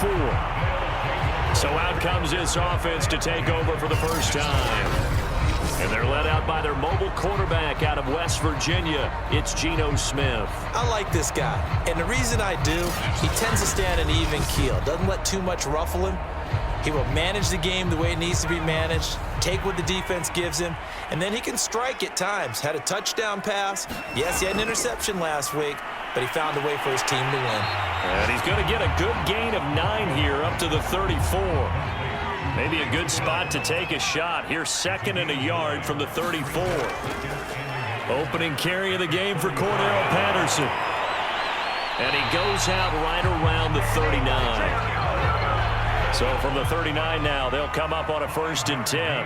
34. So out comes this offense to take over for the first time. And they're led out by their mobile quarterback out of West Virginia. It's Geno Smith. I like this guy, and the reason I do, he tends to stand an even keel. Doesn't let too much ruffle him. He will manage the game the way it needs to be managed, take what the defense gives him, and then he can strike at times. Had a touchdown pass. Yes, he had an interception last week, but he found a way for his team to win. And he's going to get a good gain of 9 here up to the 34. Maybe a good spot to take a shot. Here's 2nd and a yard from the 34. Opening carry of the game for Cordell Patterson. And he goes out right around the 39. So from the 39 now, they'll come up on a 1st and 10.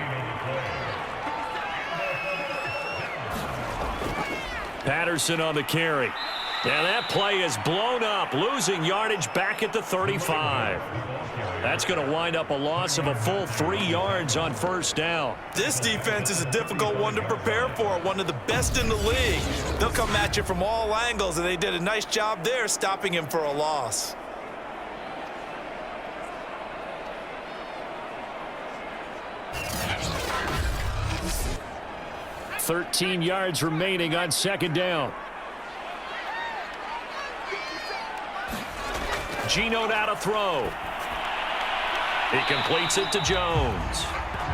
Patterson on the carry. And that play is blown up, losing yardage back at the 35. That's going to wind up a loss of a full 3 yards on 1st down. This defense is a difficult one to prepare for, one of the best in the league. They'll come at you from all angles, and they did a nice job there stopping him for a loss. 13 yards remaining on 2nd down. Geno now to throw. He completes it to Jones.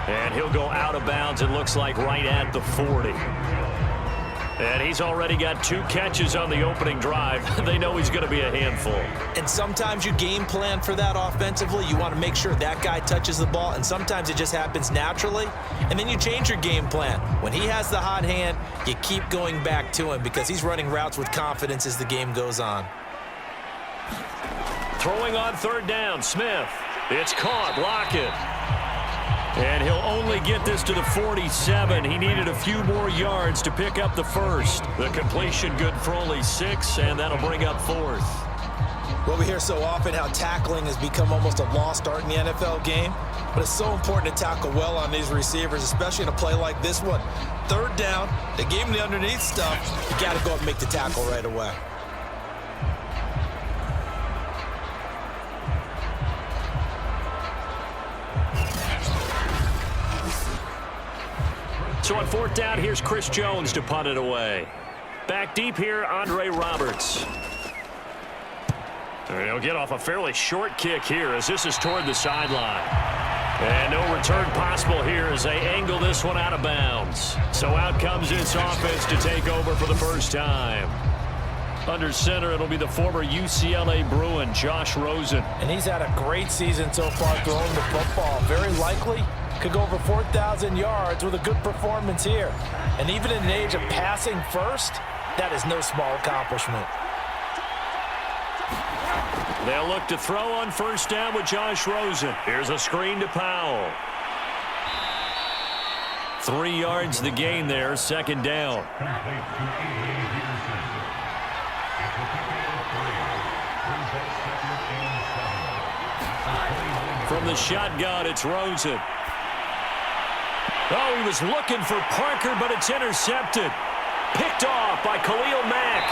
And he'll go out of bounds, it looks like, right at the 40. And he's already got 2 catches on the opening drive. They know he's going to be a handful. And sometimes you game plan for that offensively. You want to make sure that guy touches the ball, and sometimes it just happens naturally. And then you change your game plan. When he has the hot hand, you keep going back to him because he's running routes with confidence as the game goes on. Throwing on 3rd down, Smith. It's caught, Lockett. And he'll only get this to the 47. He needed a few more yards to pick up the 1st. The completion good for only 6, and that'll bring up 4th. Well, we hear so often how tackling has become almost a lost art in the NFL game, but it's so important to tackle well on these receivers, especially in a play like this one. 3rd down, they gave him the underneath stuff. You got to go up and make the tackle right away. So on 4th down, here's Chris Jones to punt it away. Back deep here, Andre Roberts. And he'll get off a fairly short kick here as this is toward the sideline. And no return possible here as they angle this one out of bounds. So out comes this offense to take over for the first time. Under center, it'll be the former UCLA Bruin, Josh Rosen. And he's had a great season so far throwing the football. Very likely could go over 4,000 yards with a good performance here. And even in an age of passing first, that is no small accomplishment. They'll look to throw on 1st down with Josh Rosen. Here's a screen to Powell. 3 yards the gain there, 2nd down. From the shotgun, it's Rosen. Oh, he was looking for Parker, but it's intercepted. Picked off by Khalil Mack.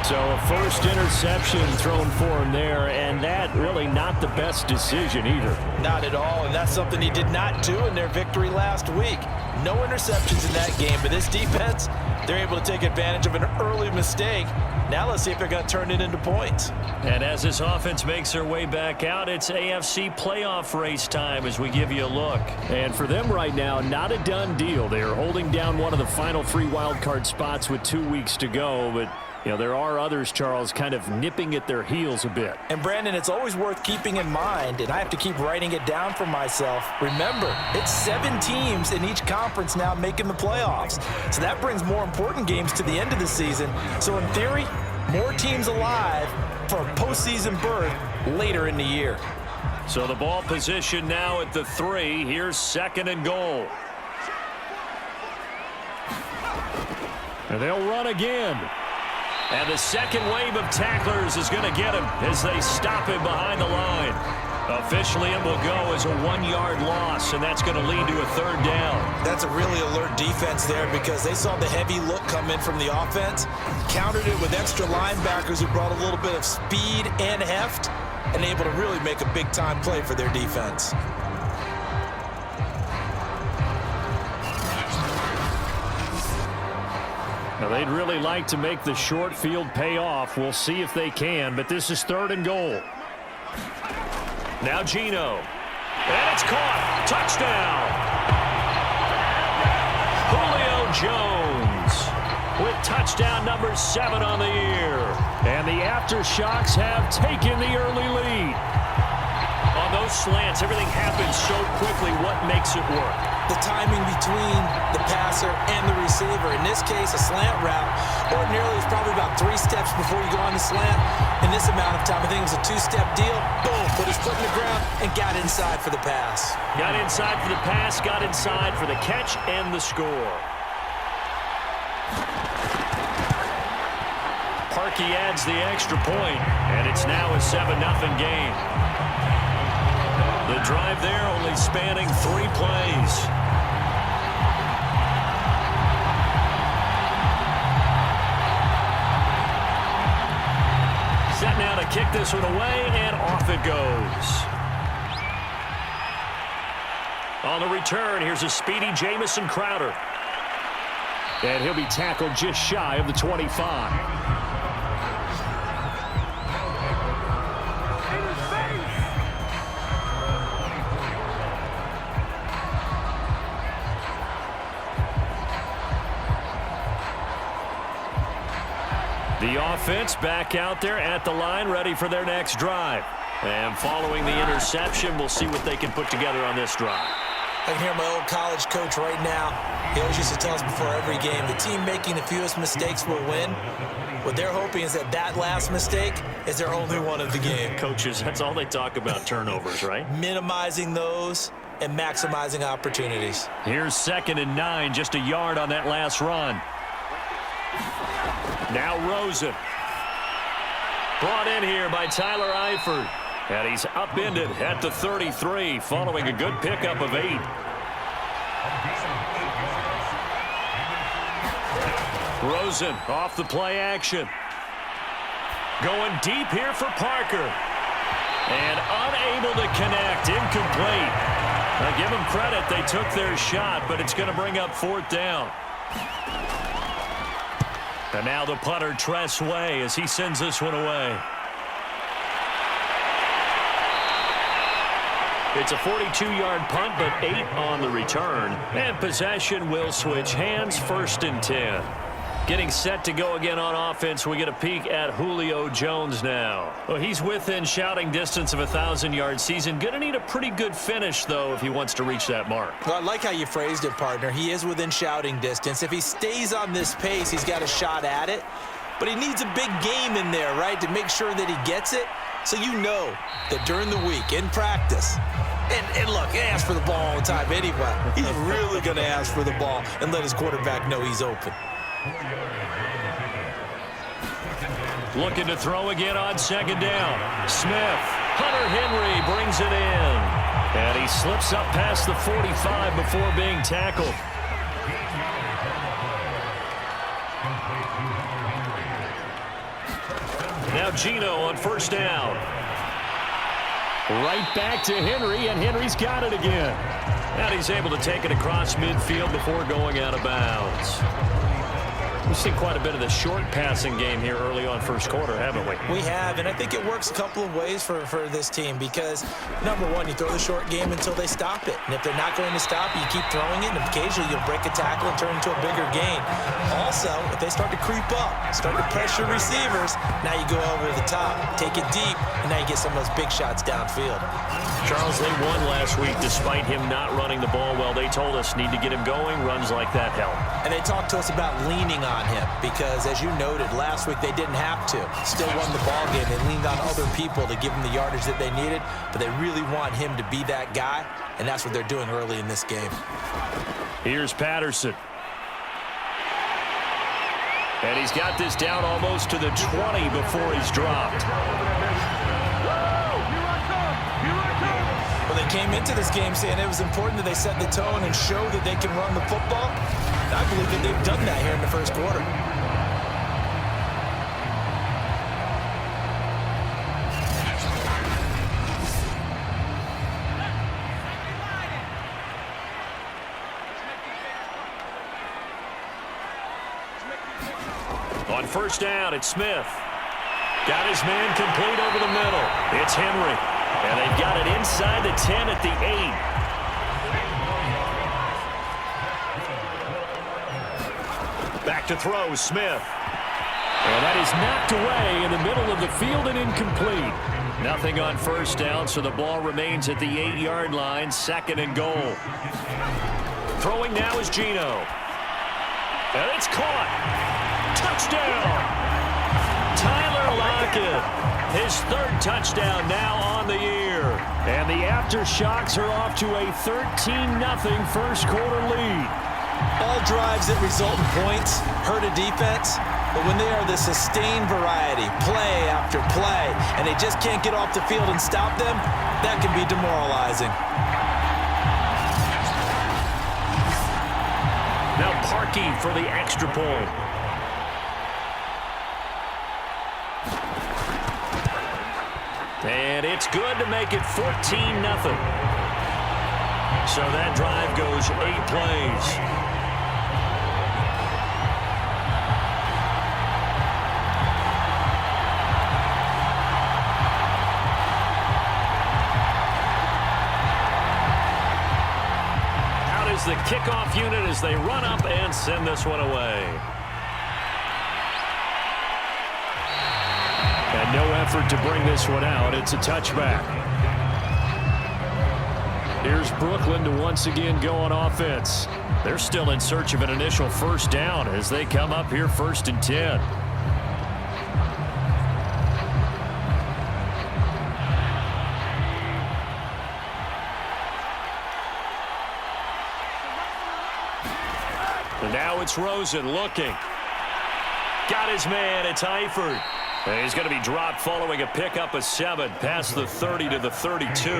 So a 1st interception thrown for him there, and that really not the best decision either. Not at all, and that's something he did not do in their victory last week. No interceptions in that game, but this defense, they're able to take advantage of an early mistake. Now let's see if they're going to turn it into points. And as this offense makes their way back out, it's AFC playoff race time as we give you a look. And for them right now, not a done deal. They are holding down one of the final 3 wildcard spots with 2 weeks to go, but you know, there are others, Charles, kind of nipping at their heels a bit. And, Brandon, it's always worth keeping in mind, and I have to keep writing it down for myself. Remember, it's 7 teams in each conference now making the playoffs. So that brings more important games to the end of the season. So, in theory, more teams alive for a postseason berth later in the year. So the ball position now at the 3. Here's 2nd and goal. And they'll run again. And the second wave of tacklers is going to get him as they stop him behind the line. Officially, it will go as a 1-yard loss, and that's going to lead to a 3rd down. That's a really alert defense there because they saw the heavy look come in from the offense, countered it with extra linebackers who brought a little bit of speed and heft, and able to really make a big-time play for their defense. Now, they'd really like to make the short field pay off. We'll see if they can, but this is 3rd and goal. Now Geno. And it's caught. Touchdown. Julio Jones with touchdown number 7 on the year. And the Aftershocks have taken the early lead. On those slants, everything happens so quickly. What makes it work? The timing between the passer and the receiver. In this case, a slant route ordinarily is probably about 3 steps before you go on the slant. In this amount of time, I think it was a 2-step deal. Boom, put his foot in the ground and got inside for the pass. Got inside for the pass, got inside for the catch and the score. Parkey adds the extra point, and it's now a 7-0 game. The drive there only spanning 3 plays. Set now to kick this one away, and off it goes. On the return, here's a speedy Jamison Crowder. And he'll be tackled just shy of the 25. The offense back out there at the line, ready for their next drive. And following the interception, we'll see what they can put together on this drive. I can hear my old college coach right now. He always used to tell us before every game, the team making the fewest mistakes will win. What they're hoping is that that last mistake is their only one of the game. Coaches, that's all they talk about, turnovers, right? Minimizing those and maximizing opportunities. Here's 2nd and 9, just a yard on that last run. Now Rosen. Brought in here by Tyler Eifert. And he's upended at the 33 following a good pickup of 8. Rosen off the play action. Going deep here for Parker. And unable to connect. Incomplete. Now give them credit. They took their shot, but it's going to bring up 4th down. And now the punter, Tress Way, as he sends this one away. It's a 42-yard punt, but 8 on the return. And possession will switch hands, 1st and 10. Getting set to go again on offense, we get a peek at Julio Jones now. Well, he's within shouting distance of a 1,000-yard season. Going to need a pretty good finish, though, if he wants to reach that mark. Well, I like how you phrased it, partner. He is within shouting distance. If he stays on this pace, he's got a shot at it. But he needs a big game in there, right, to make sure that he gets it. So you know that during the week, in practice, and look, he asks for the ball all the time anyway. He's really going to ask for the ball and let his quarterback know he's open. Looking to throw again on 2nd down. Smith. Hunter Henry brings it in. And he slips up past the 45 before being tackled. Now Geno on 1st down. Right back to Henry, and Henry's got it again. And he's able to take it across midfield before going out of bounds. We've seen quite a bit of the short passing game here early on 1st quarter, haven't we? We have, and I think it works a couple of ways for this team because, number one, you throw the short game until they stop it. And if they're not going to stop it, you keep throwing it, and occasionally you'll break a tackle and turn into a bigger gain. Also, if they start to creep up, start to pressure receivers, now you go over the top, take it deep, and now you get some of those big shots downfield. Charles, they won last week despite him not running the ball well. They told us need to get him going. Runs like that help. And they talked to us about leaning on him because, as you noted, last week they didn't have to. Still won the ball game. They leaned on other people to give them the yardage that they needed, but they really want him to be that guy, and that's what they're doing early in this game. Here's Patterson. And he's got this down almost to the 20 before he's dropped. came into this game saying it was important that they set the tone and show that they can run the football. I believe that they've done that here in the first quarter. On first down, it's Smith. Got his man complete over the middle. It's Henry. And they've got it inside the 10 at the 8. Back to throw, Smith. And that is knocked away in the middle of the field and incomplete. Nothing on first down, so the ball remains at the 8-yard line, 2nd and goal. Throwing now is Geno. And it's caught. Touchdown! Tyler Lockett, his 3rd touchdown now on the year. And the Aftershocks are off to a 13-0 first quarter lead. All drives that result in points hurt a defense, but when they are the sustained variety, play after play, and they just can't get off the field and stop them, that can be demoralizing. Now Parkey for the extra point. And it's good to make it 14-0. So that drive goes 8 plays. Out is the kickoff unit as they run up and send this one away. And no effort to bring this one out. It's a touchback. Here's Brooklyn to once again go on offense. They're still in search of an initial first down as they come up here 1st and 10. And now it's Rosen looking. Got his man. It's Eifert. And he's going to be dropped following a pickup of 7 past the 30 to the 32.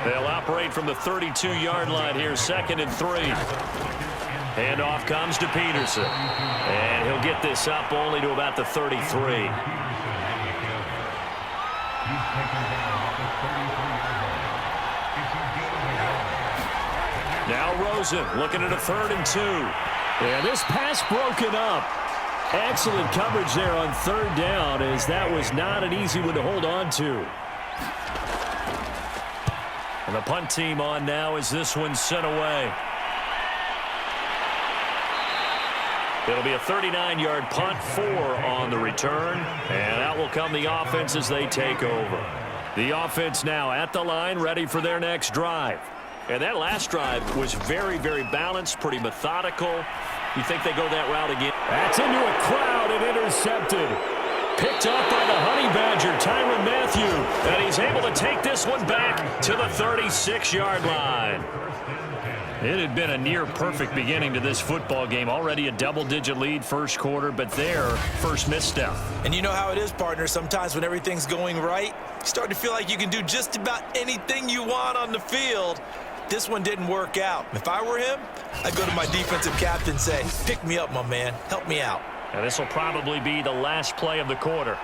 They'll operate from the 32-yard line here, 2nd and 3. Handoff comes to Peterson. And he'll get this up only to about the 33. Now Rosen looking at a 3rd and 2. And this pass broken up. Excellent coverage there on 3rd down, as that was not an easy one to hold on to. And the punt team on now as this one's sent away. It'll be a 39-yard punt, 4 on the return, and out will come the offense as they take over. The offense now at the line, ready for their next drive. And that last drive was very, very balanced, pretty methodical. You think they go that route again? That's into a crowd and intercepted. Picked up by the Honey Badger, Tyrann Mathieu. And he's able to take this one back to the 36-yard line. It had been a near-perfect beginning to this football game. Already a double-digit lead first quarter, but their first misstep. And you know how it is, partner. Sometimes when everything's going right, you start to feel like you can do just about anything you want on the field. This one didn't work out. If I were him, I'd go to my defensive captain and say, pick me up, my man. Help me out. And this will probably be the last play of the quarter.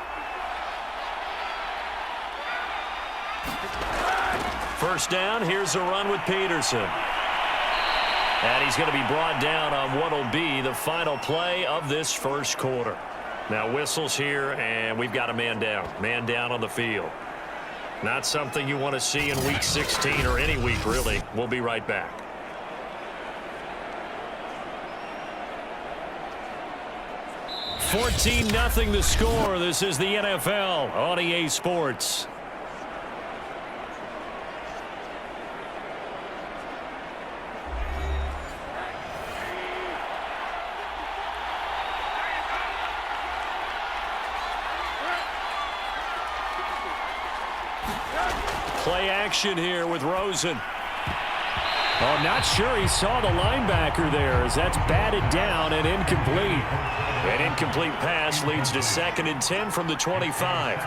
First down, here's a run with Peterson. And he's going to be brought down on what will be the final play of this first quarter. Now whistles here, and we've got a man down. Man down on the field. Not something you want to see in Week 16 or any week, really. We'll be right back. $14-0 the score. This is the NFL on EA Sports. Play action here with Rosen. Oh, not sure he saw the linebacker there as that's batted down and incomplete. An incomplete pass leads to 2nd and 10 from the 25.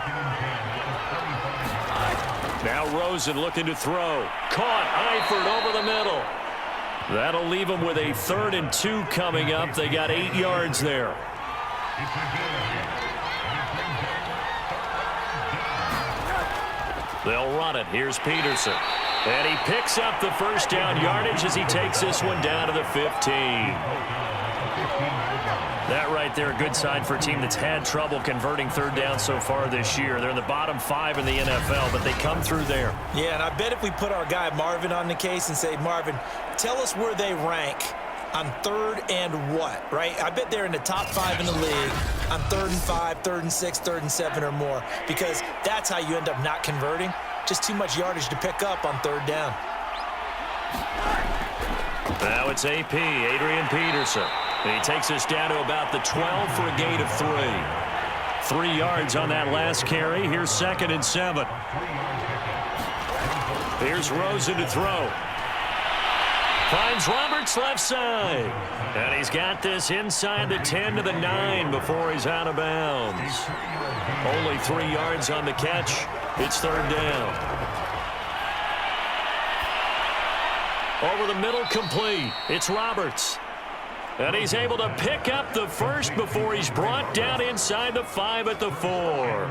Now Rosen looking to throw. Caught. Eifert over the middle. That'll leave them with a 3rd and 2 coming up. They got 8 yards there. They'll run it. Here's Peterson. And he picks up the first down yardage as he takes this one down to the 15. That right there, a good sign for a team that's had trouble converting 3rd down so far this year. They're in the bottom 5 in the NFL, but they come through there. Yeah, and I bet if we put our guy Marvin on the case and say, Marvin, tell us where they rank on 3rd and what, right? I bet they're in the top 5 in the league on 3rd and 5, 3rd and 6, 3rd and 7 or more, because that's how you end up not converting. Just too much yardage to pick up on 3rd down. Now it's AP, Adrian Peterson. And he takes us down to about the 12 for a gain of 3. 3 yards on that last carry. Here's 2nd and 7. Here's Rosen to throw. Finds Roberts left side. And he's got this inside the 10 to the 9 before he's out of bounds. Only 3 yards on the catch. It's 3rd down. Over the middle, complete. It's Roberts. And he's able to pick up the first before he's brought down inside the 5 at the 4.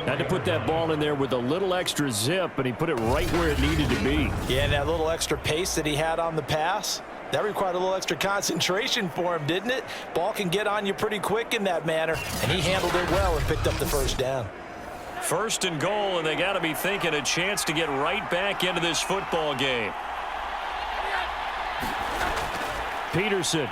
Had to put that ball in there with a little extra zip, and he put it right where it needed to be. Yeah, and that little extra pace that he had on the pass, that required a little extra concentration for him, didn't it? Ball can get on you pretty quick in that manner, and he handled it well and picked up the first down. 1st and goal, and they got to be thinking a chance to get right back into this football game. Peterson.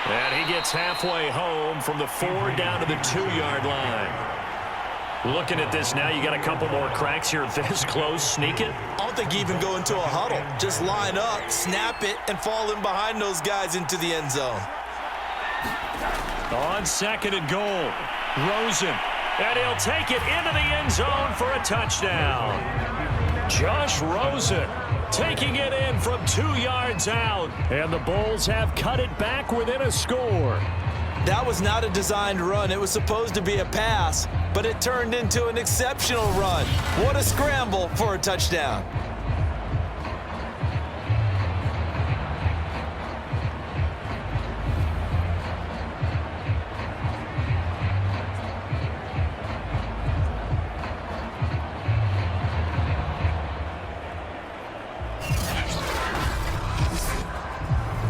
And he gets halfway home from the 4 down to the 2-yard line. Looking at this now, you got a couple more cracks here this close. Sneak it. I don't think you even go into a huddle. Just line up, snap it, and fall in behind those guys into the end zone. On 2nd and goal, Rosen. And he'll take it into the end zone for a touchdown. Josh Rosen taking it in from 2 yards out. And the Bulls have cut it back within a score. That was not a designed run. It was supposed to be a pass, but it turned into an exceptional run. What a scramble for a touchdown.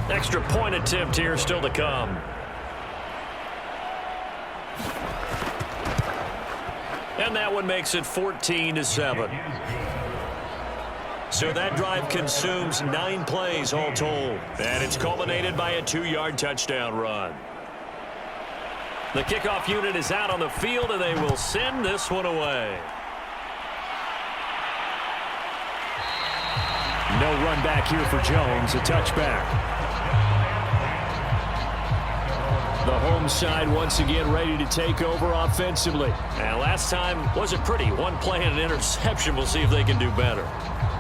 Extra point attempt here still to come. And that one makes it 14-7. So that drive consumes 9 plays all told. And it's culminated by a 2-yard touchdown run. The kickoff unit is out on the field, and they will send this one away. No run back here for Jones. A touchback. The home side once again ready to take over offensively. And last time wasn't pretty. 1 play and an interception. We'll see if they can do better.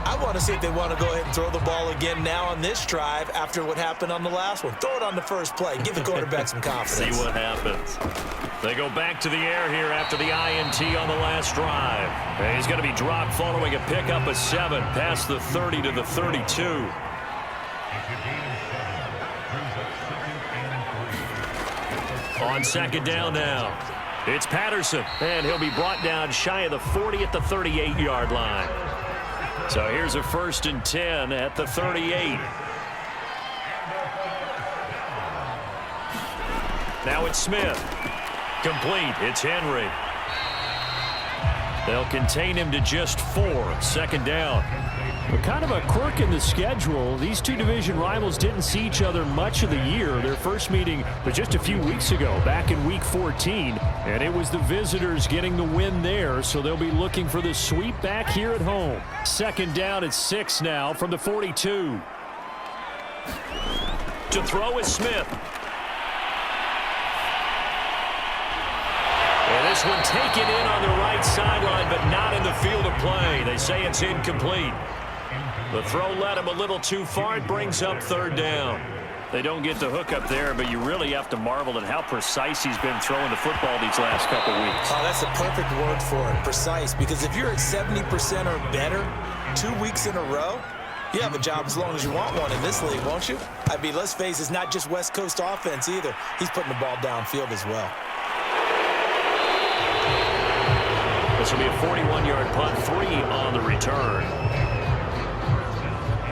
I want to see if they want to go ahead and throw the ball again now on this drive after what happened on the last one. Throw it on the first play. Give the quarterback some confidence. See what happens. They go back to the air here after the INT on the last drive. And he's going to be dropped following a pickup of 7 past the 30 to the 32. On 2nd down now, it's Patterson, and he'll be brought down shy of the 40 at the 38-yard line. So here's a 1st and 10 at the 38. Now it's Smith. Complete. It's Henry. They'll contain him to just 4. 2nd down. But kind of a quirk in the schedule. These two division rivals didn't see each other much of the year. Their first meeting was just a few weeks ago, back in Week 14. And it was the visitors getting the win there, so they'll be looking for the sweep back here at home. 2nd down at 6 now from the 42. To throw is Smith. And this one taken in on the right sideline, but not in the field of play. They say it's incomplete. The throw led him a little too far. It brings up 3rd down. They don't get the hook up there, but you really have to marvel at how precise he's been throwing the football these last couple weeks. Oh, that's the perfect word for it, precise. Because if you're at 70% or better 2 weeks in a row, you have a job as long as you want one in this league, won't you? I mean, let's face it, it's not just West Coast offense either. He's putting the ball downfield as well. This will be a 41-yard punt, 3 on the return.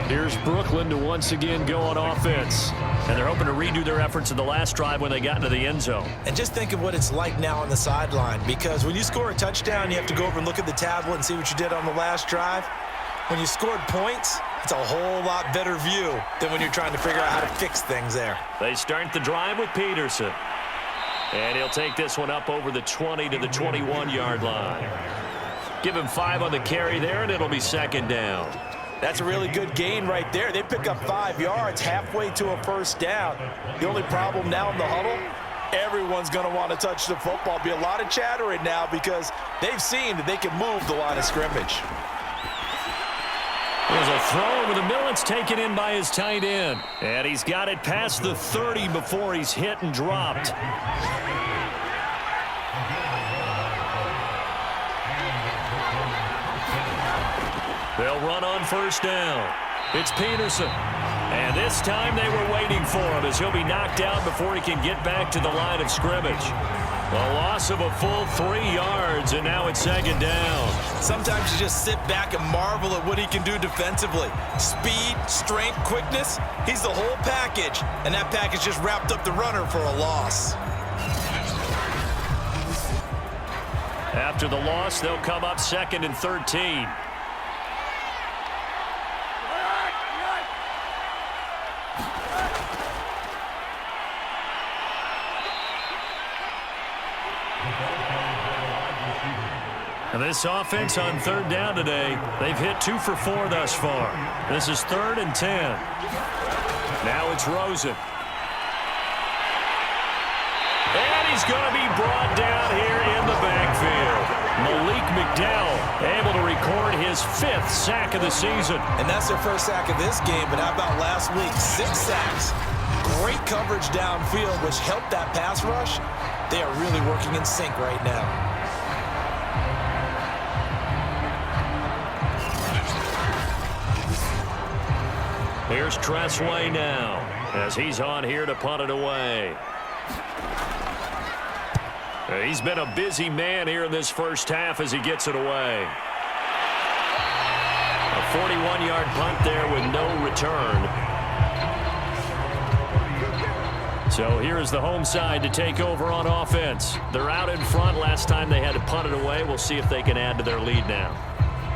Here's Brooklyn to once again go on offense. And they're hoping to redo their efforts in the last drive when they got into the end zone. And just think of what it's like now on the sideline, because when you score a touchdown, you have to go over and look at the tablet and see what you did on the last drive. When you scored points, it's a whole lot better view than when you're trying to figure out how to fix things there. They start the drive with Peterson. And he'll take this one up over the 20 to the 21-yard line. Give him 5 on the carry there, and it'll be second down. That's a really good gain right there. They pick up 5 yards halfway to a first down. The only problem now in the huddle, everyone's going to want to touch the football. Be a lot of chattering now because they've seen that they can move the line of scrimmage. There's a throw over the middle. It's taken in by his tight end. And he's got it past the 30 before he's hit and dropped. They'll run on first down. It's Peterson. And this time they were waiting for him as he'll be knocked out before he can get back to the line of scrimmage. A loss of a full 3 yards, and now it's second down. Sometimes you just sit back and marvel at what he can do defensively. Speed, strength, quickness, he's the whole package. And that package just wrapped up the runner for a loss. After the loss, they'll come up 2nd and 13. And this offense on 3rd down today, they've hit 2 for 4 thus far. This is 3rd and 10. Now it's Rosen. And he's going to be brought down here in the backfield. Malik McDowell able to record his 5th sack of the season. And that's their first sack of this game, but how about last week? 6 sacks. Great coverage downfield, which helped that pass rush. They are really working in sync right now. Here's Tressway now as he's on here to punt it away. He's been a busy man here in this first half as he gets it away. A 41-yard punt there with no return. So here's the home side to take over on offense. They're out in front. Last time they had to punt it away. We'll see if they can add to their lead now.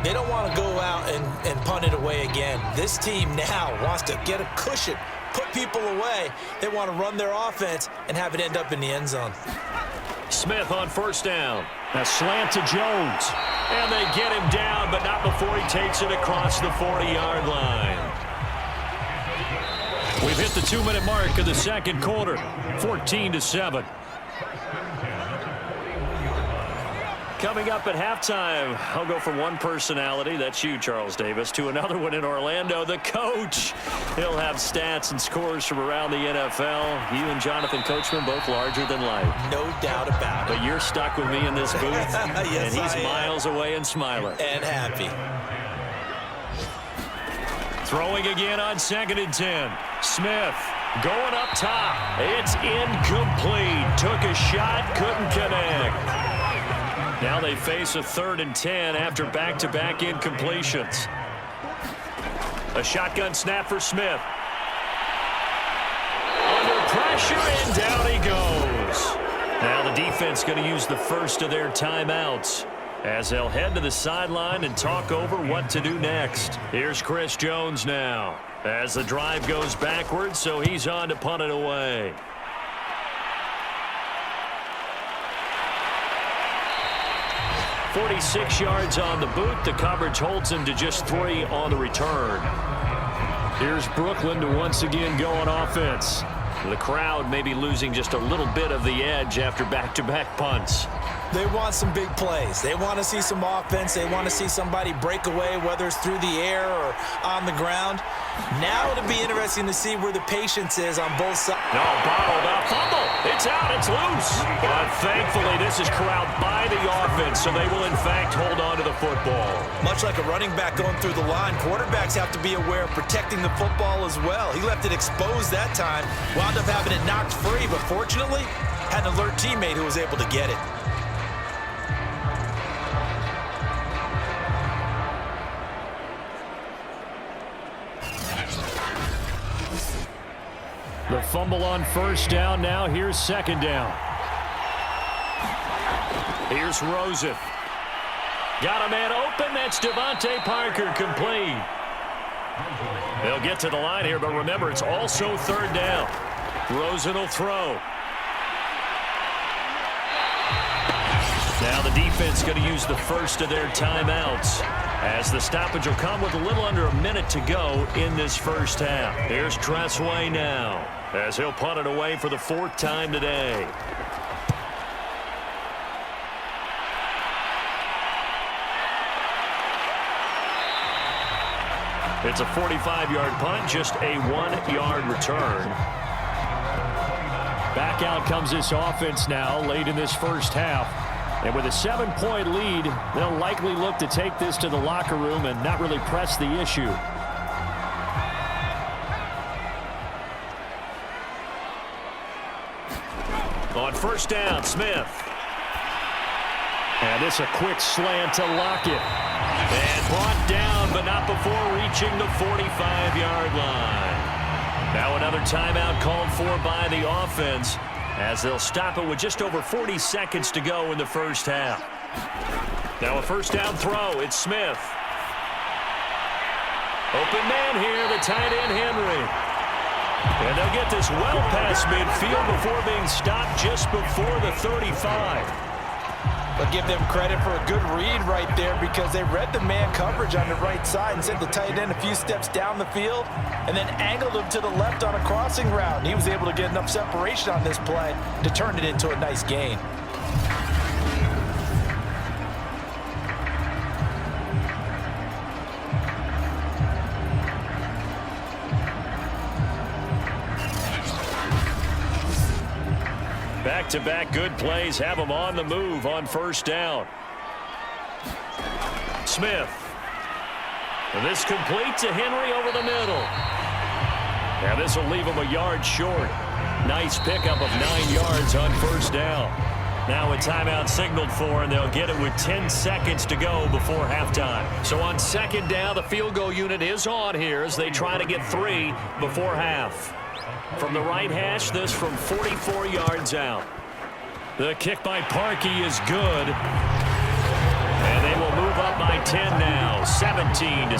They don't want to go out and punt it away again. This team now wants to get a cushion, put people away. They want to run their offense and have it end up in the end zone. Smith on first down. A slant to Jones. And they get him down, but not before he takes it across the 40-yard line. We've hit the 2-minute mark of the second quarter. 14-7. Coming up at halftime, I'll go from one personality, that's you, Charles Davis, to another one in Orlando, the coach. He'll have stats and scores from around the NFL. You and Jonathan Coachman both larger than life. No doubt about it. But you're stuck with me in this booth, yes, and he's miles away and smiling. And happy. Throwing again on 2nd and 10. Smith going up top. It's incomplete. Took a shot, couldn't connect. Now they face a 3rd and 10 after back-to-back incompletions. A shotgun snap for Smith. Under pressure, and down he goes. Now the defense going to use the first of their timeouts as they'll head to the sideline and talk over what to do next. Here's Chris Jones now as the drive goes backwards, so he's on to punt it away. 46 yards on the boot. The coverage holds him to just 3 on the return. Here's Brooklyn to once again go on offense. The crowd may be losing just a little bit of the edge after back-to-back punts. They want some big plays. They want to see some offense. They want to see somebody break away, whether it's through the air or on the ground. Now it'll be interesting to see where the patience is on both sides. No, bottled up. Fumble. It's out. It's loose. But thankfully, this is corralled by the offense, so they will, in fact, hold on to the football. Much like a running back going through the line, quarterbacks have to be aware of protecting the football as well. He left it exposed that time, wound up having it knocked free, but fortunately, had an alert teammate who was able to get it. The fumble on first down. Now here's second down. Here's Rosen. Got a man open. That's Devontae Parker, complete. They'll get to the line here, but remember, it's also third down. Rosen will throw. Now the defense going to use the first of their timeouts, as the stoppage will come with a little under a minute to go in this first half. Here's Tressway now, as he'll punt it away for the fourth time today. It's a 45-yard punt, just a 1-yard return. Back out comes this offense now late in this first half. And with a 7-point lead, they'll likely look to take this to the locker room and not really press the issue. On first down, Smith. And this a quick slant to Lockett. And brought down, but not before reaching the 45-yard line. Now another timeout called for by the offense, as they'll stop it with just over 40 seconds to go in the first half. Now a first down throw. It's Smith. Open man here, the tight end Henry. And they'll get this well past midfield before being stopped just before the 35. But give them credit for a good read right there, because they read the man coverage on the right side and sent the tight end a few steps down the field and then angled him to the left on a crossing route. And he was able to get enough separation on this play to turn it into a nice gain. Back-to-back good plays have them on the move on first down. Smith. And this complete to Henry over the middle. Now this will leave him a yard short. Nice pickup of 9 yards on first down. Now a timeout signaled for, and they'll get it with 10 seconds to go before halftime. So on second down, the field goal unit is on here as they try to get 3 before half. From the right hash, this from 44 yards out. The kick by Parkey is good. And they will move up by 10 now, 17-7.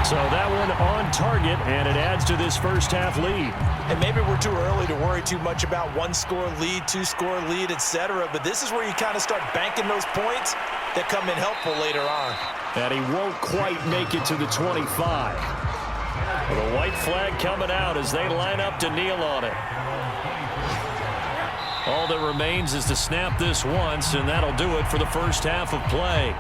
So that one on target, and it adds to this first half lead. And maybe we're too early to worry too much about 1-score lead, 2-score lead, etc. But this is where you kind of start banking those points that come in helpful later on. And he won't quite make it to the 25. The white flag coming out as they line up to kneel on it. All that remains is to snap this once, and that'll do it for the first half of play.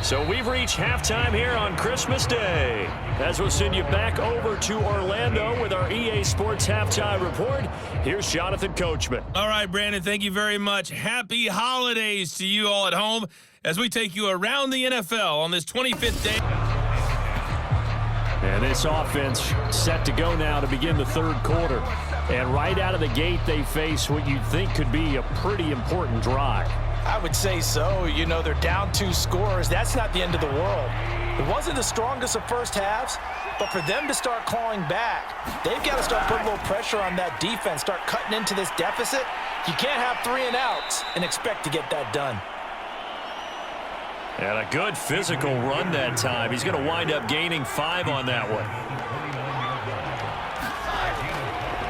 So we've reached halftime here on Christmas Day. As we'll send you back over to Orlando with our EA Sports Halftime Report, here's Jonathan Coachman. All right, Brandon, thank you very much. Happy holidays to you all at home as we take you around the NFL on this 25th day. And this offense set to go now to begin the third quarter. And right out of the gate, they face what you'd think could be a pretty important drive. I would say so. You know, they're down 2 scores. That's not the end of the world. It wasn't the strongest of first halves, but for them to start clawing back, they've got to start putting a little pressure on that defense, start cutting into this deficit. You can't have 3 and outs and expect to get that done. And a good physical run that time. He's going to wind up gaining 5 on that one.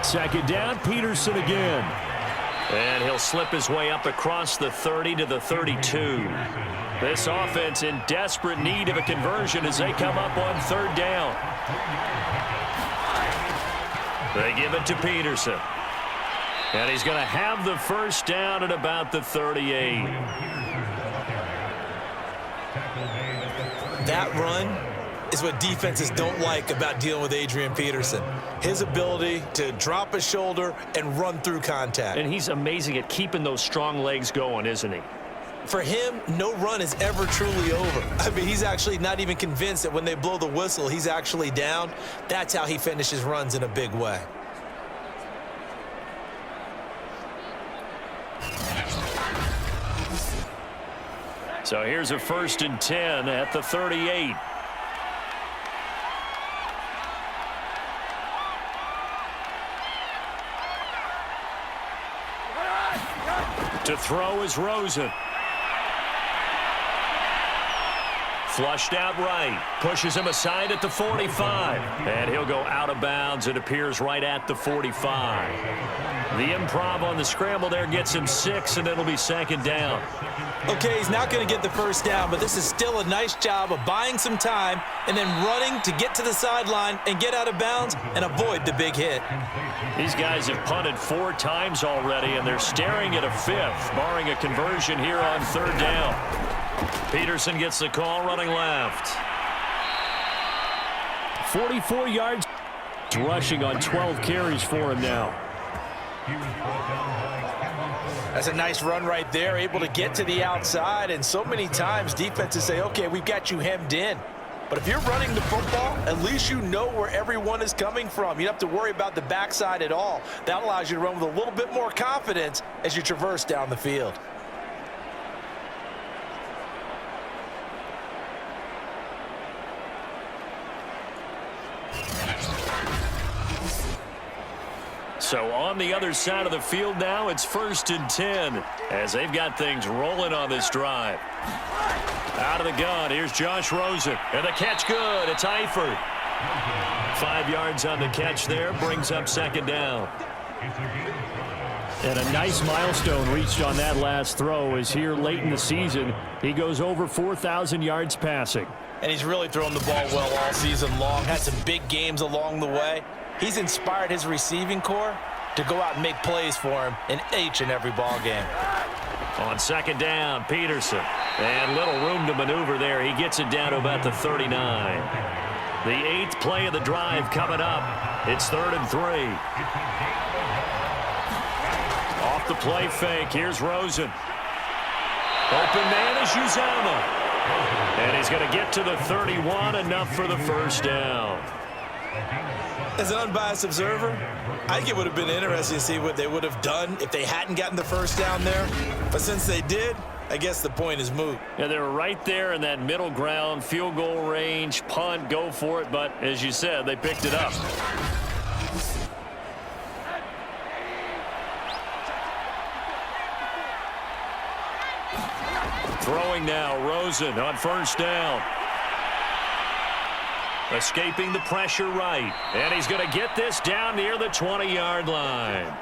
Second down, Peterson again. And he'll slip his way up across the 30 to the 32. This offense in desperate need of a conversion as they come up on third down. They give it to Peterson. And he's going to have the first down at about the 38. That run is what defenses don't like about dealing with Adrian Peterson. His ability to drop a shoulder and run through contact. And he's amazing at keeping those strong legs going, isn't he? For him, no run is ever truly over. I mean, he's actually not even convinced that when they blow the whistle, he's actually down. That's how he finishes runs in a big way. So here's a 1st and 10 at the 38. To throw is Rosen. Flushed out right. Pushes him aside at the 45. And he'll go out of bounds. It appears right at the 45. The improv on the scramble there gets him 6, and it'll be 2nd down. Okay, he's not going to get the first down, but this is still a nice job of buying some time and then running to get to the sideline and get out of bounds and avoid the big hit. These guys have punted 4 times already, and they're staring at a 5th, barring a conversion here on 3rd down. Peterson gets the call running left. 44 yards rushing on 12 carries for him now. That's a nice run right there, able to get to the outside, and so many times defenses say, okay, we've got you hemmed in. But if you're running the football, at least you know where everyone is coming from. You don't have to worry about the backside at all. That allows you to run with a little bit more confidence as you traverse down the field. So on the other side of the field now, it's 1st and 10 as they've got things rolling on this drive. Out of the gun, here's Josh Rosen. And the catch good. It's Eifert. 5 yards on the catch there, brings up 2nd down. And a nice milestone reached on that last throw is here late in the season. He goes over 4,000 yards passing. And he's really thrown the ball well all season long. Had some big games along the way. He's inspired his receiving corps to go out and make plays for him in each and every ball game. On 2nd down, Peterson. And little room to maneuver there. He gets it down to about the 39. The 8th play of the drive coming up. It's 3rd and 3. Off the play fake. Here's Rosen. Open man is Uzama. And he's going to get to the 31, enough for the first down. As an unbiased observer, I think it would have been interesting to see what they would have done if they hadn't gotten the first down there. But since they did, I guess the point is moot. Yeah, they were right there in that middle ground, field goal range, punt, go for it. But as you said, they picked it up. Throwing now, Rosen on 1st down. Escaping the pressure right. And he's going to get this down near the 20-yard line.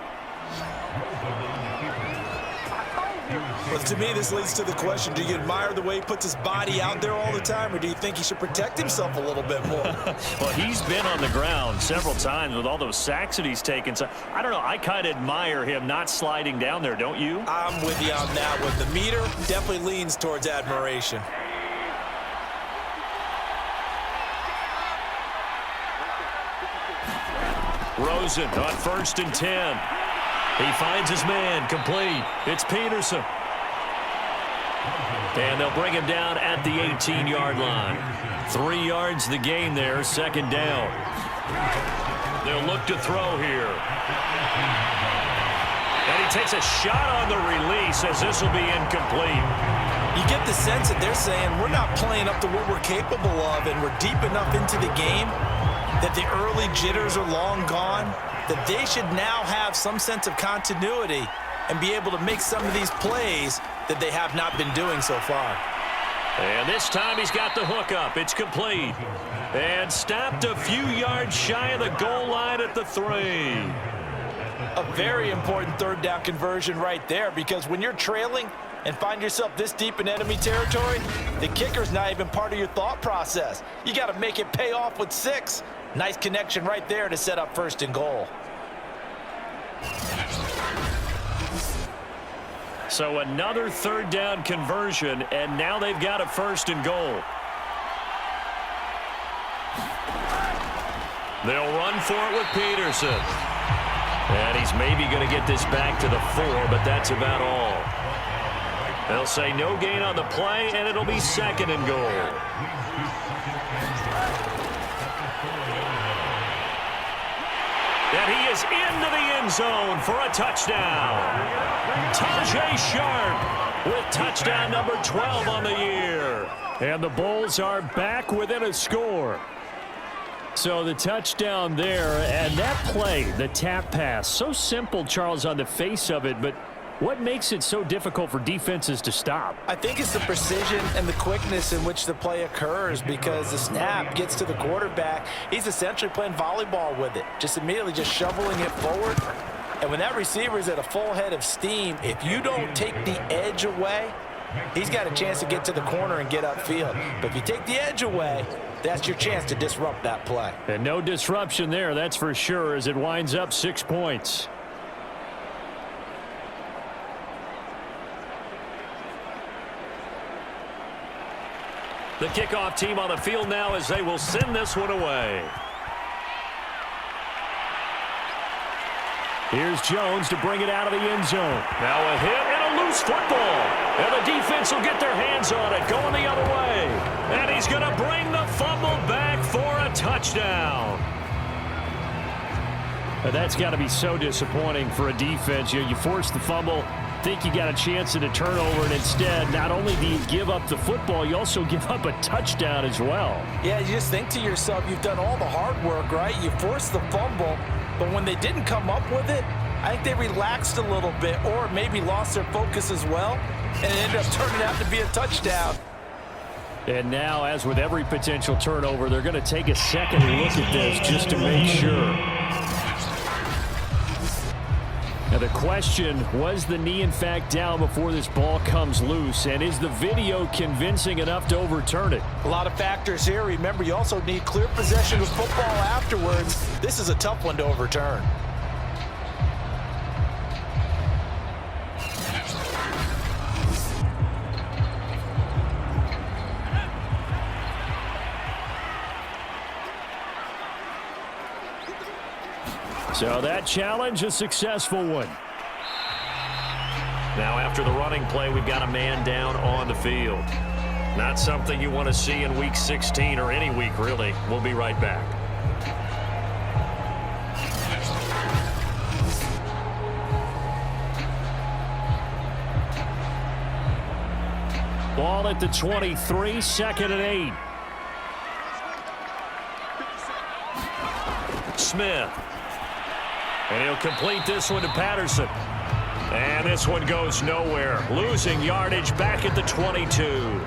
But to me, this leads to the question, do you admire the way he puts his body out there all the time, or do you think he should protect himself a little bit more? Well, he's been on the ground several times with all those sacks that he's taken. So, I don't know. I kind of admire him not sliding down there, don't you? I'm with you on that one. The meter definitely leans towards admiration. Rosen on 1st and 10. He finds his man, complete. It's Peterson. And they'll bring him down at the 18-yard line. 3 yards the gain there, 2nd down. They'll look to throw here. And he takes a shot on the release as this will be incomplete. You get the sense that they're saying we're not playing up to what we're capable of, and we're deep enough into the game that the early jitters are long gone, that they should now have some sense of continuity and be able to make some of these plays that they have not been doing so far. And this time he's got the hook up. It's complete. And stopped a few yards shy of the goal line at the 3. A very important third down conversion right there, because when you're trailing and find yourself this deep in enemy territory, the kicker's not even part of your thought process. You got to make it pay off with 6. Nice connection right there to set up 1st and goal. So another third down conversion, and now they've got a 1st and goal. They'll run for it with Peterson. And he's maybe going to get this back to the 4, but that's about all. They'll say no gain on the play, and it'll be 2nd and goal. And he is into the end zone for a touchdown. Tajay Sharp with touchdown number 12 on the year. And the Bulls are back within a score. So the touchdown there, and that play, the tap pass, so simple, Charles, on the face of it, but what makes it so difficult for defenses to stop? I think it's the precision and the quickness in which the play occurs, because the snap gets to the quarterback. He's essentially playing volleyball with it, just immediately just shoveling it forward. And when that receiver is at a full head of steam, if you don't take the edge away, he's got a chance to get to the corner and get upfield. But if you take the edge away, that's your chance to disrupt that play. And no disruption there, that's for sure, as it winds up 6 points. The kickoff team on the field now as they will send this one away. Here's Jones to bring it out of the end zone. Now a hit and a loose football. And the defense will get their hands on it, going the other way. And he's going to bring the fumble back for a touchdown. That's got to be so disappointing for a defense. You force the fumble, think you got a chance at a turnover, and instead, not only do you give up the football, you also give up a touchdown as well. Yeah, you just think to yourself, you've done all the hard work, right? You forced the fumble, but when they didn't come up with it, I think they relaxed a little bit, or maybe lost their focus as well, and it ended up turning out to be a touchdown. And now, as with every potential turnover, they're going to take a second look at this just to make sure. Now the question, was the knee in fact down before this ball comes loose? And is the video convincing enough to overturn it? A lot of factors here. Remember, you also need clear possession of football afterwards. This is a tough one to overturn. So that challenge, a successful one. Now after the running play, we've got a man down on the field. Not something you want to see in week 16 or any week, really. We'll be right back. Ball at the 23, 2nd and 8. Smith. And he'll complete this one to Patterson. And this one goes nowhere. Losing yardage back at the 22.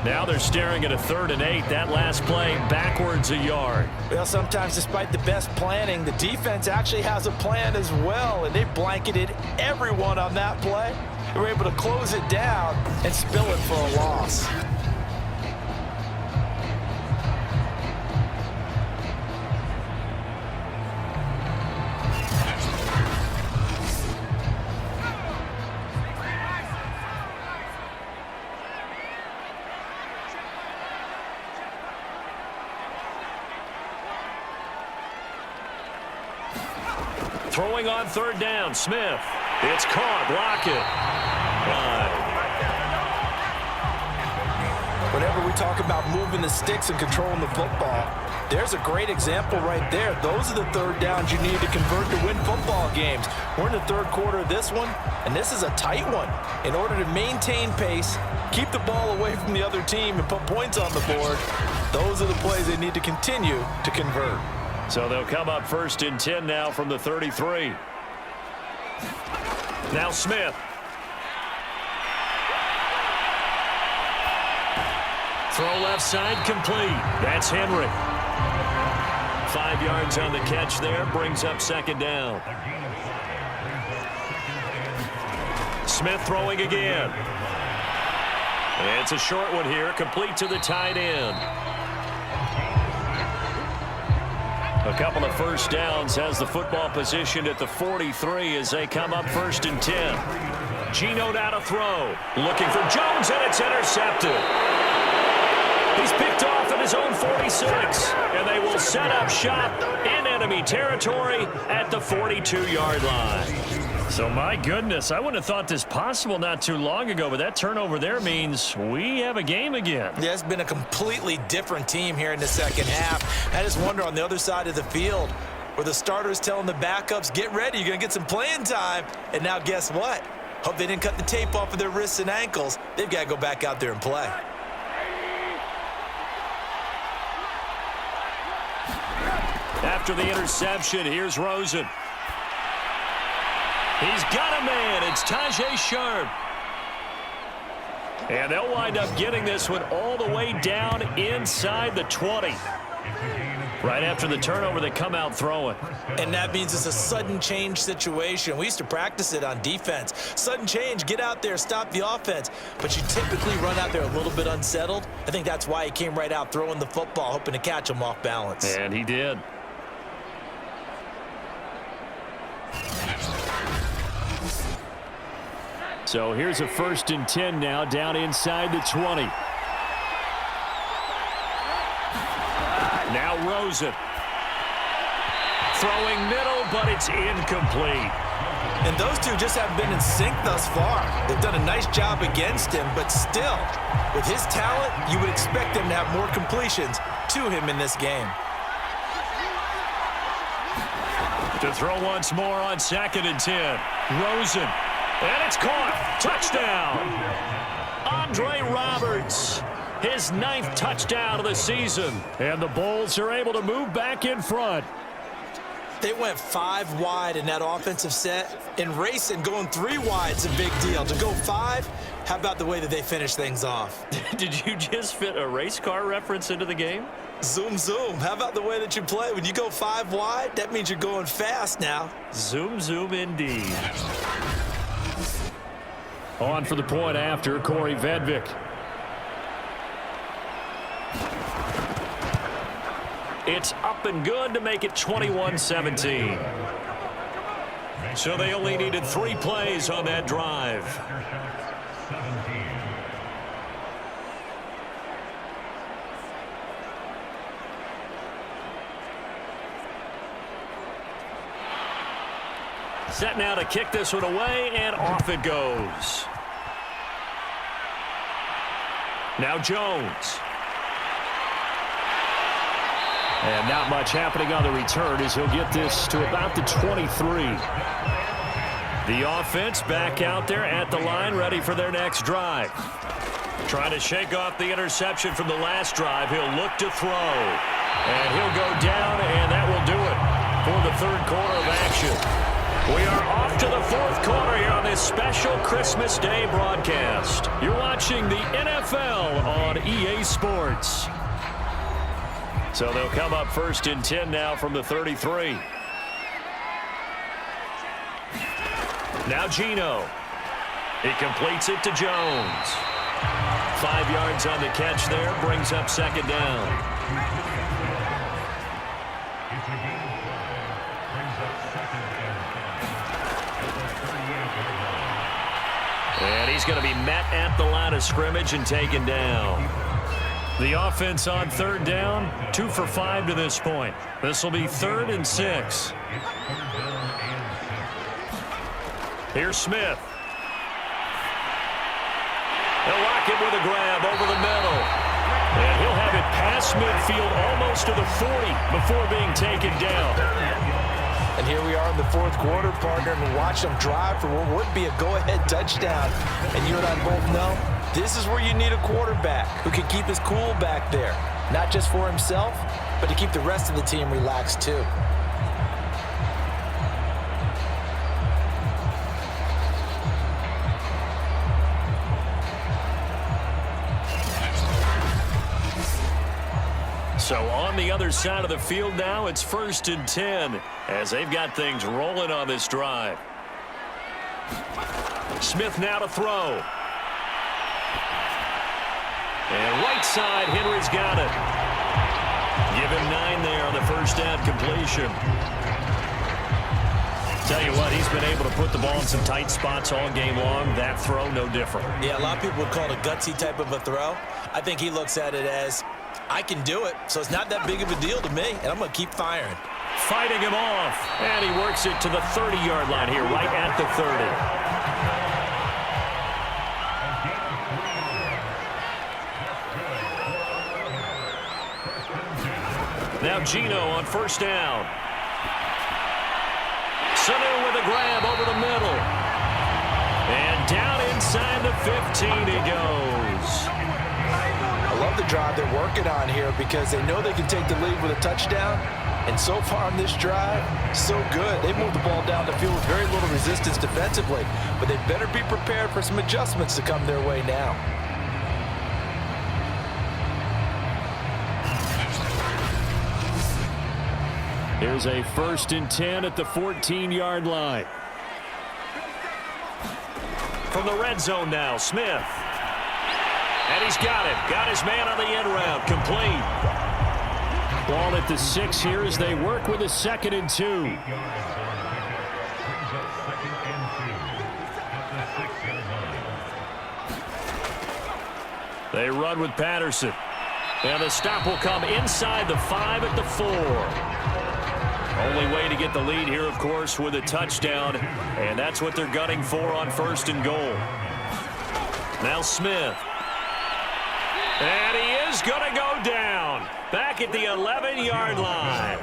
Now they're staring at a 3rd and 8. That last play backwards a yard. Well, sometimes despite the best planning, the defense actually has a plan as well, and they blanketed everyone on that play. They were able to close it down and spill it for a loss. Throwing on 3rd down, Smith. It's caught, block it. Whenever we talk about moving the sticks and controlling the football, there's a great example right there. Those are the 3rd downs you need to convert to win football games. We're in the 3rd quarter of this one, and this is a tight one. In order to maintain pace, keep the ball away from the other team, and put points on the board, those are the plays they need to continue to convert. So they'll come up 1st and 10 now from the 33. Now Smith. Throw left side complete. That's Henry. 5 yards on the catch there. Brings up 2nd down. Smith throwing again. It's a short one here, complete to the tight end. A couple of first downs, has the football positioned at the 43 as they come up 1st and 10. Geno now to throw. Looking for Jones, and it's intercepted. He's picked off at his own 46, and they will set up shop in enemy territory at the 42-yard line. So, my goodness, I wouldn't have thought this possible not too long ago, but that turnover there means we have a game again. Yeah, it's been a completely different team here in the second half. I just wonder on the other side of the field where the starters telling the backups, get ready, you're going to get some playing time. And now guess what? Hope they didn't cut the tape off of their wrists and ankles. They've got to go back out there and play. After the interception, here's Rosen. He's got a man. It's Tajay Sharp. And they'll wind up getting this one all the way down inside the 20. Right after the turnover, they come out throwing. And that means it's a sudden change situation. We used to practice it on defense. Sudden change, get out there, stop the offense. But you typically run out there a little bit unsettled. I think that's why he came right out throwing the football, hoping to catch him off balance. And he did. So here's a 1st and 10 now, down inside the 20. Now Rosen. Throwing middle, but it's incomplete. And those two just haven't been in sync thus far. They've done a nice job against him, but still, with his talent, you would expect him to have more completions to him in this game. To throw once more on 2nd and 10. Rosen. And it's caught. Touchdown. Andre Roberts. His 9th touchdown of the season. And the Bulls are able to move back in front. They went 5 wide in that offensive set. And racing, going 3 wide is a big deal. To go 5, how about the way that they finish things off? Did you just fit a race car reference into the game? Zoom, zoom. How about the way that you play? When you go 5 wide, that means you're going fast now. Zoom, zoom indeed. On for the point after, Corey Vedvik. It's up and good to make it 21-17. So they only needed 3 plays on that drive. Set now to kick this one away, and off it goes. Now Jones. And not much happening on the return as he'll get this to about the 23. The offense back out there at the line, ready for their next drive. Trying to shake off the interception from the last drive. He'll look to throw. And he'll go down, and that will do it for the 3rd quarter of action. We are off to the 4th quarter here on this special Christmas Day broadcast. You're watching the NFL on EA Sports. So they'll come up 1st and 10 now from the 33. Now Geno. He completes it to Jones. 5 yards on the catch there, brings up 2nd down. And he's going to be met at the line of scrimmage and taken down. The offense on 3rd down, 2 for 5 to this point. This will be 3rd and 6. Here's Smith. They'll lock it with a grab over the middle. And he'll have it past midfield almost to the 40 before being taken down. And here we are in the 4th quarter, partner, and watch them drive for what would be a go-ahead touchdown. And you and I both know this is where you need a quarterback who can keep his cool back there. Not just for himself, but to keep the rest of the team relaxed too. So on the other side of the field now, it's 1st and 10 as they've got things rolling on this drive. Smith now to throw. And right side, Henry's got it. Give him 9 there on the first down completion. Tell you what, he's been able to put the ball in some tight spots all game long. That throw, no different. Yeah, a lot of people would call it a gutsy type of a throw. I think he looks at it as, I can do it, so it's not that big of a deal to me, and I'm going to keep firing. Fighting him off, and he works it to the 30-yard line here, right at the 30. Now Gino on first down. Sanu with a grab over the middle. And down inside the 15 he goes. I love the drive they're working on here because they know they can take the lead with a touchdown. And so far on this drive, so good. They moved the ball down the field with very little resistance defensively. But they better be prepared for some adjustments to come their way now. Here's a 1st and 10 at the 14-yard line. From the red zone now, Smith. And he's got it. Got his man on the end route. Complete. Ball at the 6 here as they work with a 2nd and 2. They run with Patterson. And the stop will come inside the 5 at the 4. Only way to get the lead here, of course, with a touchdown. And that's what they're gunning for on 1st and goal. Now Smith. And he is going to go down. Back at the 11-yard line.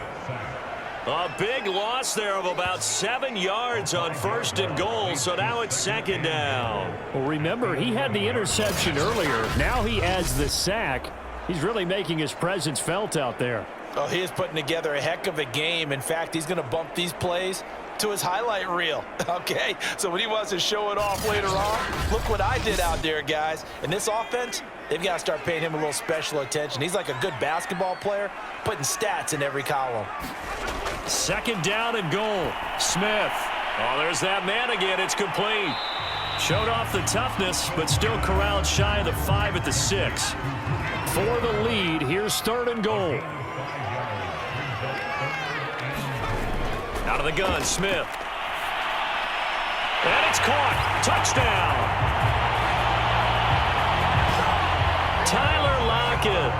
A big loss there of about 7 yards on 1st and goal. So now it's 2nd down. Well, remember, he had the interception earlier. Now he adds the sack. He's really making his presence felt out there. Oh, he is putting together a heck of a game. In fact, he's going to bump these plays to his highlight reel. Okay, so when he wants to show it off later on, look what I did out there, guys. And this offense, they've got to start paying him a little special attention. He's like a good basketball player, putting stats in every column. 2nd down and goal. Smith. Oh, there's that man again. It's complete. Showed off the toughness, but still corralled shy of the 5 at the 6. For the lead, here's 3rd and goal. Out of the gun, Smith. And it's caught. Touchdown. Tyler Lockett.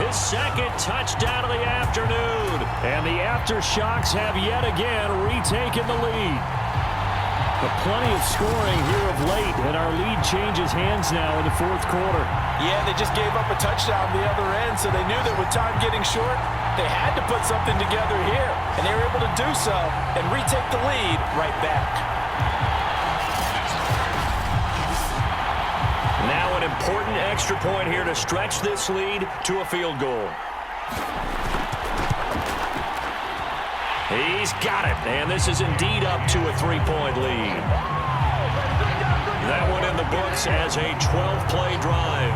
His 2nd touchdown of the afternoon. And the Aftershocks have yet again retaken the lead. But plenty of scoring here of late, and our lead changes hands now in the 4th quarter. Yeah, they just gave up a touchdown the other end, so they knew that with time getting short, they had to put something together here, and they were able to do so and retake the lead right back. Now an important extra point here to stretch this lead to a field goal. He's got it, and this is indeed up to a 3-point lead. That one in the books as a 12-play drive.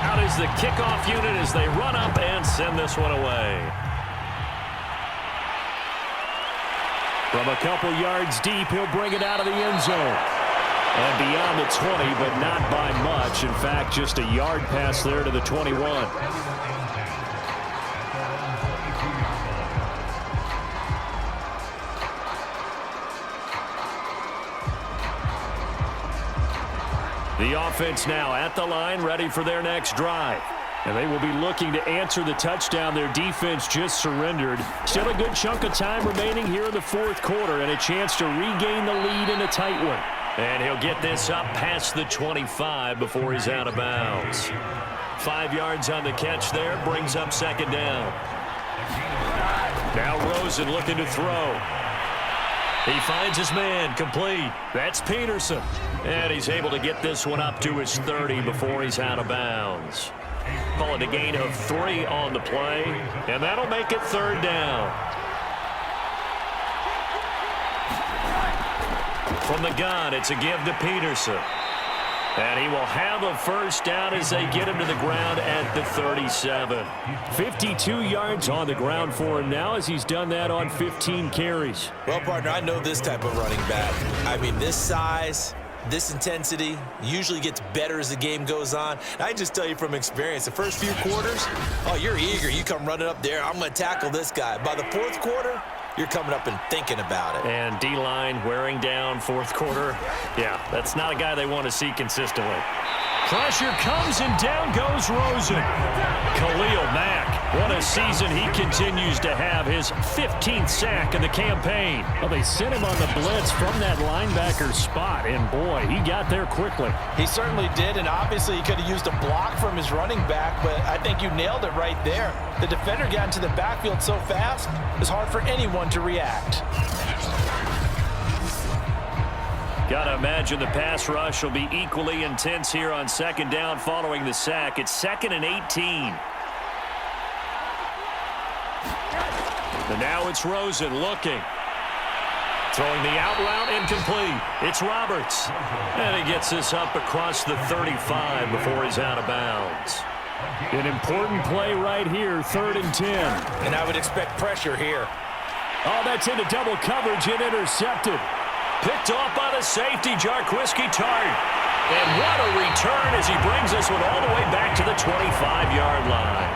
Out is the kickoff unit as they run up and send this one away. From a couple yards deep, he'll bring it out of the end zone. And beyond the 20, but not by much. In fact, just a yard pass there to the 21. The offense now at the line, ready for their next drive. And they will be looking to answer the touchdown their defense just surrendered. Still a good chunk of time remaining here in the 4th quarter and a chance to regain the lead in a tight one. And he'll get this up past the 25 before he's out of bounds. 5 yards on the catch there, brings up 2nd down. Now Rosen looking to throw. He finds his man, complete. That's Peterson. And he's able to get this one up to his 30 before he's out of bounds. Call it a gain of 3 on the play, and that'll make it 3rd down. From the gun, it's a give to Peterson. And he will have a first down as they get him to the ground at the 37. 52 yards on the ground for him now as he's done that on 15 carries. Well, partner, I know this type of running back. I mean, this size, this intensity usually gets better as the game goes on. And I just tell you from experience, the first few quarters, oh, you're eager. You come running up there, I'm going to tackle this guy. By the fourth quarter, you're coming up and thinking about it. And D-line wearing down fourth quarter. Yeah, that's not a guy they want to see consistently. Pressure comes and down goes Rosen. Khalil Mack, what a season he continues to have, his 15th sack in the campaign. Well, they sent him on the blitz from that linebacker spot, and boy, he got there quickly. He certainly did, and obviously he could have used a block from his running back, but I think you nailed it right there. The defender got into the backfield so fast, it's hard for anyone to react. Got to imagine the pass rush will be equally intense here on second down following the sack. It's 2nd and 18. And now it's Rosen looking. Throwing the out route incomplete. It's Roberts. And he gets this up across the 35 before he's out of bounds. An important play right here, 3rd and 10. And I would expect pressure here. Oh, that's into double coverage and intercepted. Picked off by the safety, Jarquiski Tart. And what a return as he brings this one all the way back to the 25-yard line.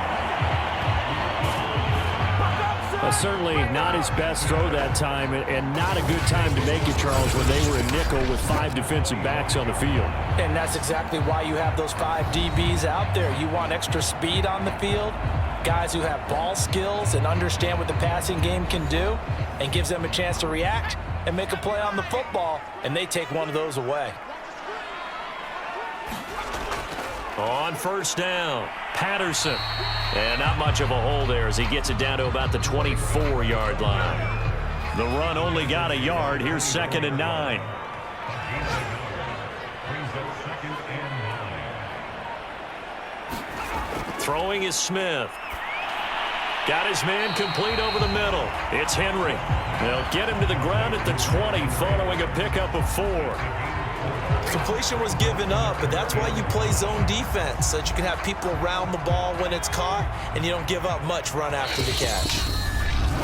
Certainly not his best throw that time, and not a good time to make it, Charles, when they were in nickel with 5 defensive backs on the field. And that's exactly why you have those 5 DBs out there. You want extra speed on the field, guys who have ball skills and understand what the passing game can do, and gives them a chance to react and make a play on the football, and they take one of those away. On first down, Patterson. And not much of a hole there as he gets it down to about the 24-yard line. The run only got a yard. Here's 2nd and 9. Throwing is Smith. Got his man complete over the middle. It's Henry. They'll get him to the ground at the 20 following a pickup of 4. Completion was given up, but that's why you play zone defense, so that you can have people around the ball when it's caught, and you don't give up much run after the catch.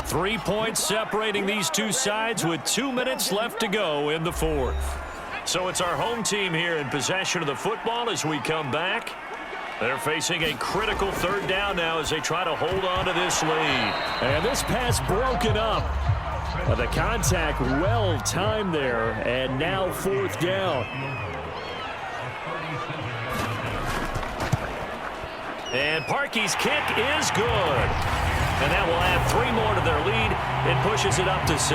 3 points separating these two sides with 2 minutes left to go in the 4th. So it's our home team here in possession of the football as we come back. They're facing a critical 3rd down now as they try to hold on to this lead. And this pass broken up. The contact well timed there, and now 4th down. And Parkey's kick is good. And that will add 3 more to their lead. It pushes it up to 6.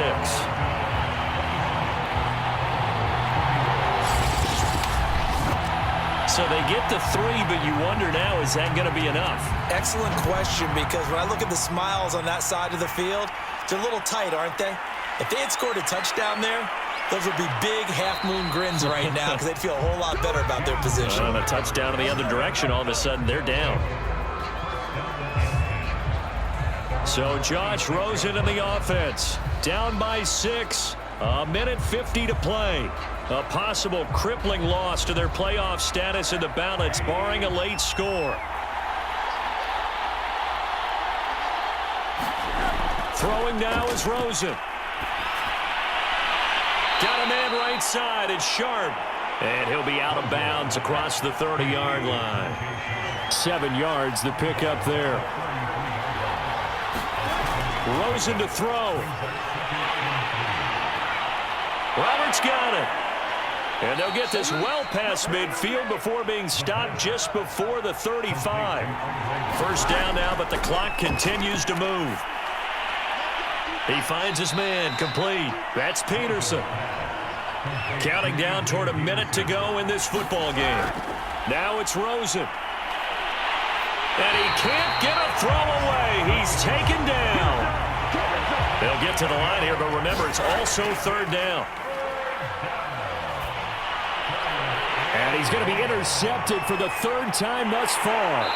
So they get to 3, but you wonder now, is that going to be enough? Excellent question, because when I look at the smiles on that side of the field, they're a little tight, aren't they? If they had scored a touchdown there, those would be big half-moon grins right now because they'd feel a whole lot better about their position. On a touchdown in the other direction, all of a sudden they're down. So Josh Rosen in the offense, down by 6, a minute 50 to play. A possible crippling loss to their playoff status in the balance, barring a late score. Throwing now is Rosen. Got a man right side. It's Sharp. And he'll be out of bounds across the 30-yard line. 7 yards, the pickup there. Rosen to throw. Roberts got it. And they'll get this well past midfield before being stopped just before the 35. First down now, but the clock continues to move. He finds his man complete. That's Peterson. Counting down toward a minute to go in this football game. Now it's Rosen. And he can't get a throw away. He's taken down. They'll get to the line here, but remember, it's also 3rd down. And he's going to be intercepted for the 3rd time thus far.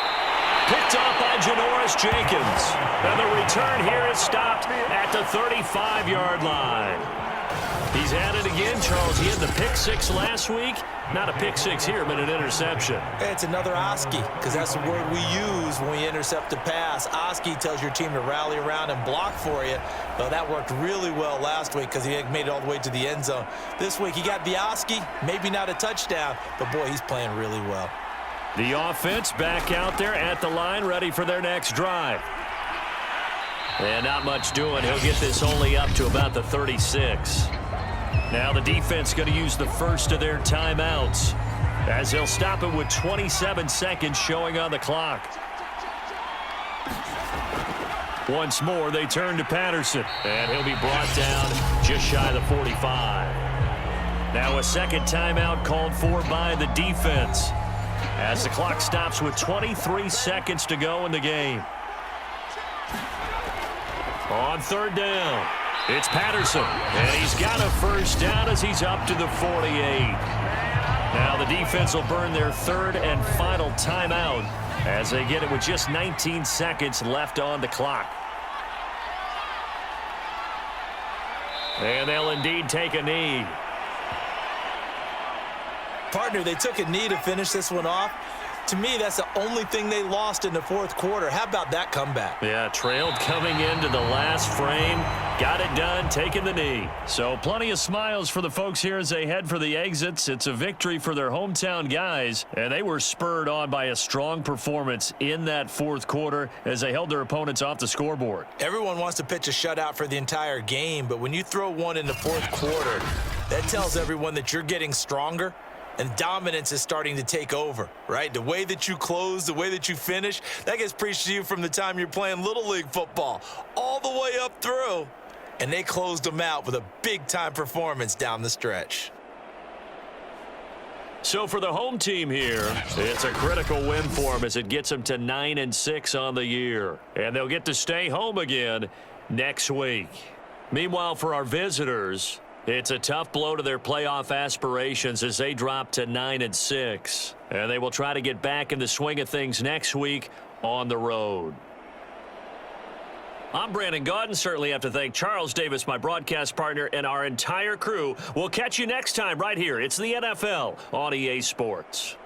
Picked off by Janoris Jenkins. And the return here is stopped at the 35-yard line. He's at it again, Charles. He had the pick six last week. Not a pick six here, but an interception. It's another Oski, because that's the word we use when we intercept a pass. Oski tells your team to rally around and block for you. Well, that worked really well last week because he made it all the way to the end zone. This week he got the Oski, maybe not a touchdown, but boy, he's playing really well. The offense back out there at the line, ready for their next drive. And not much doing. He'll get this only up to about the 36. Now the defense going to use the first of their timeouts as he'll stop it with 27 seconds showing on the clock. Once more, they turn to Patterson, and he'll be brought down just shy of the 45. Now a second timeout called for by the defense as the clock stops with 23 seconds to go in the game. On third down, it's Patterson, and he's got a first down as he's up to the 48. Now the defense will burn their third and final timeout as they get it with just 19 seconds left on the clock. And they'll indeed take a knee. Partner, they took a knee to finish this one off. To me, that's the only thing they lost in the fourth quarter. How about that comeback? Yeah, trailed coming into the last frame. Got it done, taking the knee. So plenty of smiles for the folks here as they head for the exits. It's a victory for their hometown guys, and they were spurred on by a strong performance in that fourth quarter as they held their opponents off the scoreboard. Everyone wants to pitch a shutout for the entire game, but when you throw one in the fourth quarter, that tells everyone that you're getting stronger. And dominance is starting to take over, right? The way that you close, the way that you finish, that gets preached to you from the time you're playing Little League football all the way up through. And they closed them out with a big-time performance down the stretch. So for the home team here, it's a critical win for them as it gets them to 9-6 on the year. And they'll get to stay home again next week. Meanwhile, for our visitors, it's a tough blow to their playoff aspirations as they drop to 9-6. And they will try to get back in the swing of things next week on the road. I'm Brandon Gaudin. Certainly have to thank Charles Davis, my broadcast partner, and our entire crew. We'll catch you next time right here. It's the NFL on EA Sports.